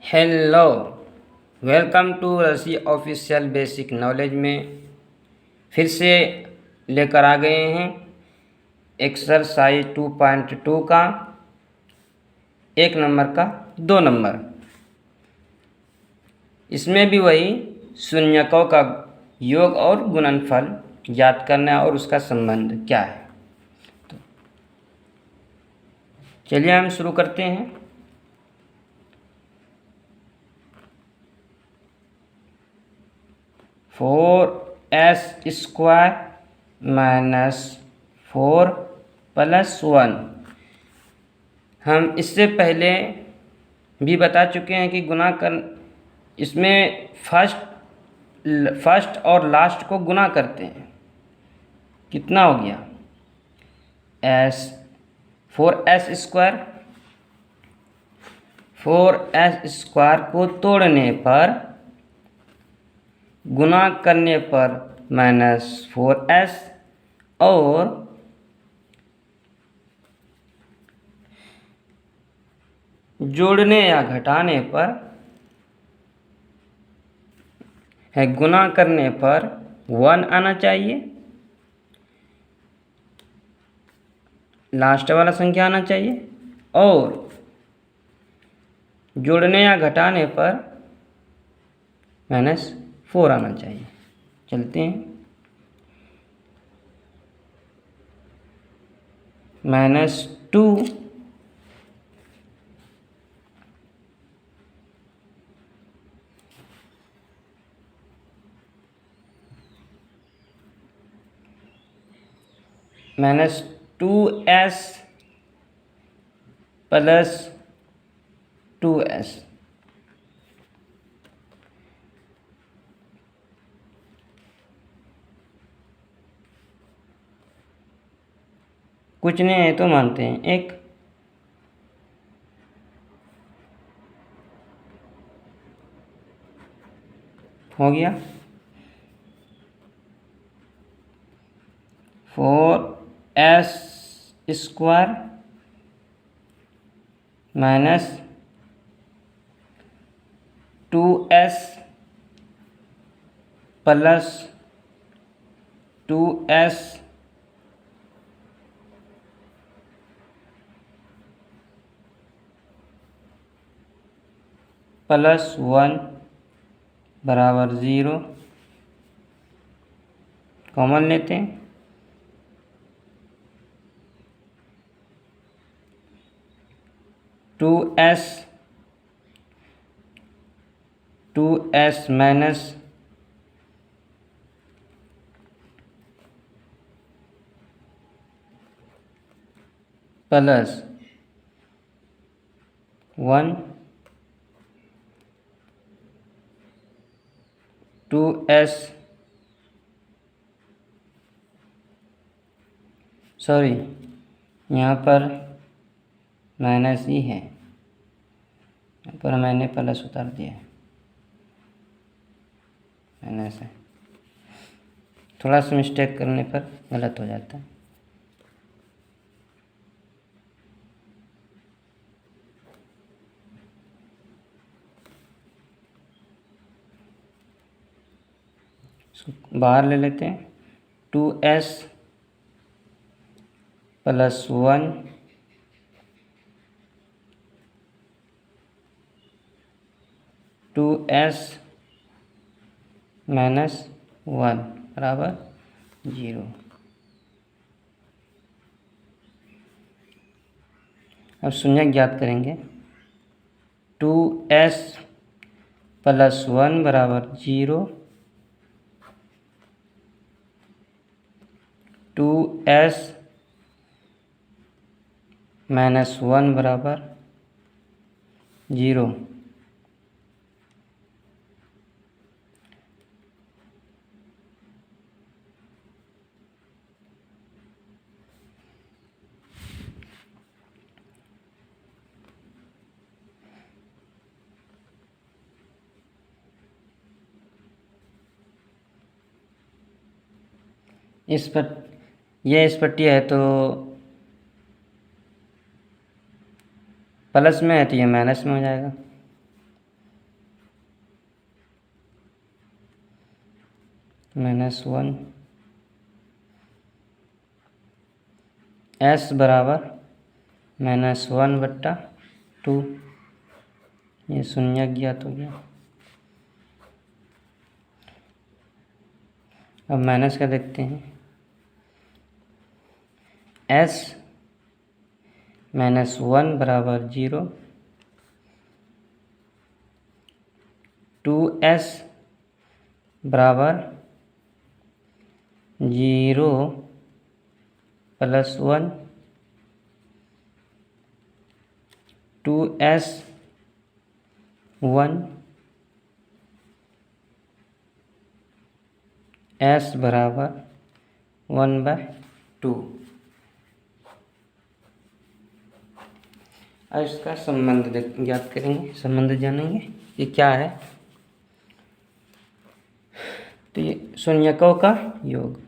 Hello, welcome to रसी official basic knowledge में फिर से लेकर आ गए हैं एक्सरसाइज 2.2 का 1 नंबर का 2 नंबर। इसमें भी वही शून्यकों का योग और गुणनफल ज्ञात करना है और उसका संबंध क्या है। तो चलिए हम शुरू करते हैं। Four S square minus 4+1। हम इससे पहले भी बता चुके हैं कि गुणा कर इसमें फर्स्ट और लास्ट को गुणा करते हैं। कितना हो गया? S 4s²। 4s² को तोड़ने पर गुणा करने पर -4s और जोड़ने या घटाने पर गुणा करने पर 1 आना चाहिए, लास्ट वाला संख्या आना चाहिए, और जोड़ने या घटाने पर -4 आना चाहिए। चलते हैं। -2 -2s + 2s कुछ नहीं है तो मानते हैं 1। हो गया। 4s² minus 2s plus 2s plus 1 बराबर 0। कॉमन लेते हैं। 2s minus plus 1 2s sorry यहाँ पर माइनस ही है, यहाँ पर मैंने प्लस उतार दिया है, माइनस है। थोड़ा सा मिस्टेक करने पर गलत हो जाता है। इसको बाहर ले लेते हैं। 2s प्लस 1 2s माइनस 1 बराबर 0। अब शून्य ज्ञात करेंगे। 2s प्लस 1 बराबर 0, 2s माइनस 1 बराबर 0। इस पट्टी है तो प्लस में है तो ये माइनस में हो जाएगा। -1 s बराबर -1/2। ये शून्य ज्ञात हो गया। अब माइनस का देखते हैं। s -1 बराबर 0, 2s बराबर 0 + 1, 2s 1, s बराबर 1/2। अब इसका संबंध ज्ञात करेंगे, संबंध जानेंगे ये क्या है। तो ये शून्यकों का योग।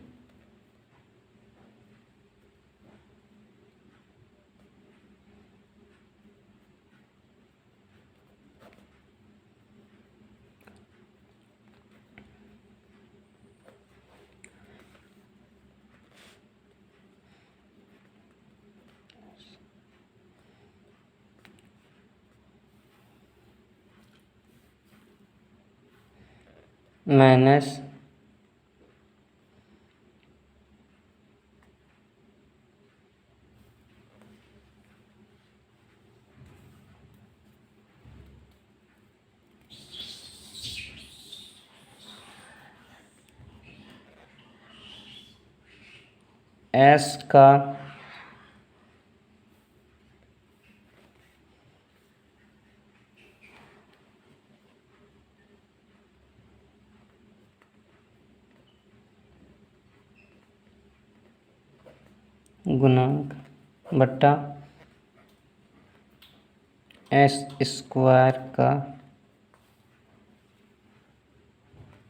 माइनस s का गुणांक बट्टा s² का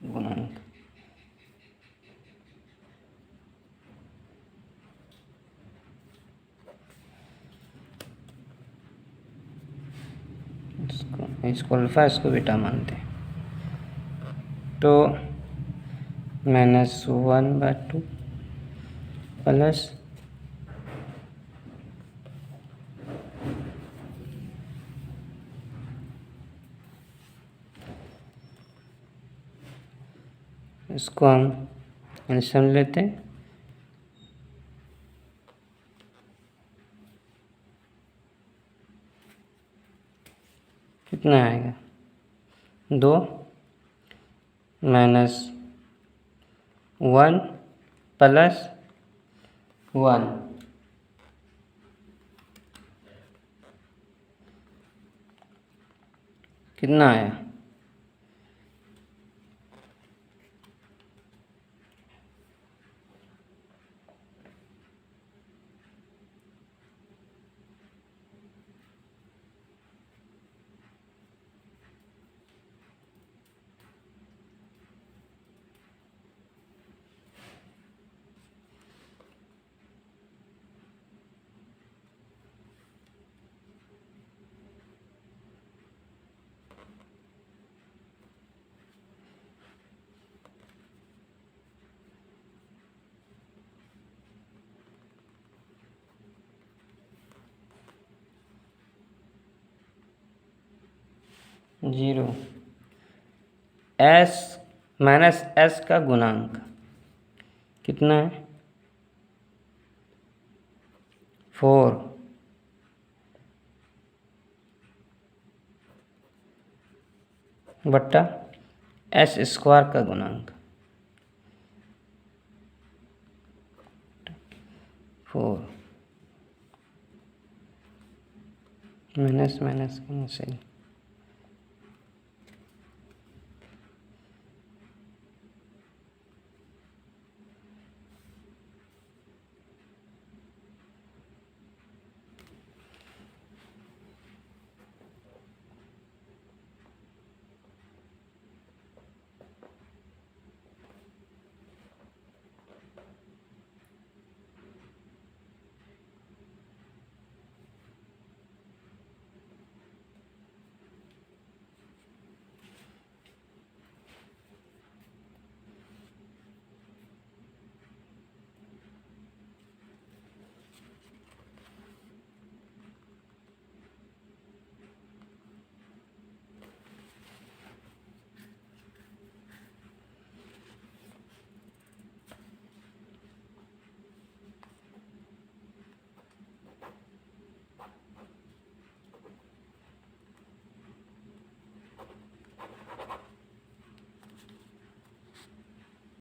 गुणांक। इसको अल्फा, इसको बीटा मानते हैं। तो -1/2 प्लस इसको हम एल्सियम लेते हैं। कितना आएगा? 2 -1 + 1 कितना आया? जीरो। s -s का गुणांक कितना है? 4 बट्टा s² का गुणांक 4 माइनस माइनस कैंसिल।